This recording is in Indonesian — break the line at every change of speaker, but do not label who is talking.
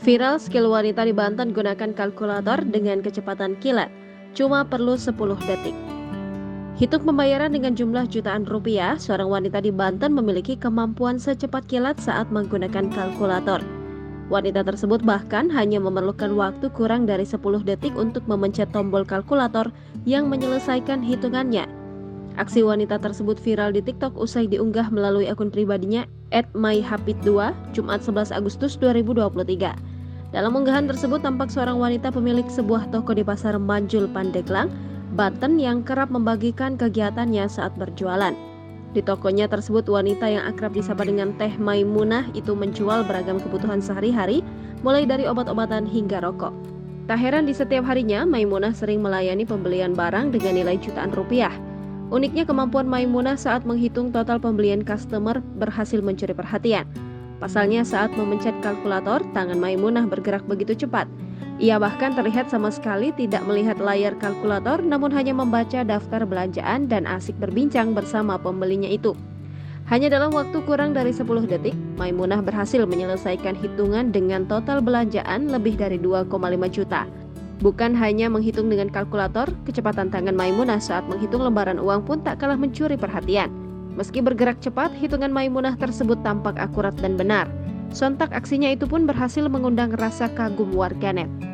Viral skill wanita di Banten gunakan kalkulator dengan kecepatan kilat, cuma perlu 10 detik. Hitung pembayaran dengan jumlah jutaan rupiah, seorang wanita di Banten memiliki kemampuan secepat kilat saat menggunakan kalkulator. Wanita tersebut bahkan hanya memerlukan waktu kurang dari 10 detik untuk memencet tombol kalkulator yang menyelesaikan hitungannya. Aksi wanita tersebut viral di TikTok usai diunggah melalui akun pribadinya @myhapit2 Jumat 11 Agustus 2023. Dalam unggahan tersebut tampak seorang wanita pemilik sebuah toko di Pasar Manjul, Pandeglang, Banten yang kerap membagikan kegiatannya saat berjualan. Di tokonya tersebut, wanita yang akrab disapa dengan Teh Maimunah itu menjual beragam kebutuhan sehari-hari, mulai dari obat-obatan hingga rokok. Tak heran di setiap harinya, Maimunah sering melayani pembelian barang dengan nilai jutaan rupiah. Uniknya kemampuan Maimunah saat menghitung total pembelian customer berhasil mencuri perhatian. Pasalnya saat memencet kalkulator, tangan Maimunah bergerak begitu cepat. Ia bahkan terlihat sama sekali tidak melihat layar kalkulator, namun hanya membaca daftar belanjaan dan asik berbincang bersama pembelinya itu. Hanya dalam waktu kurang dari 10 detik, Maimunah berhasil menyelesaikan hitungan dengan total belanjaan lebih dari 2,5 juta. Bukan hanya menghitung dengan kalkulator, kecepatan tangan Maimunah saat menghitung lembaran uang pun tak kalah mencuri perhatian. Meski bergerak cepat, hitungan Maimunah tersebut tampak akurat dan benar. Sontak aksinya itu pun berhasil mengundang rasa kagum warganet.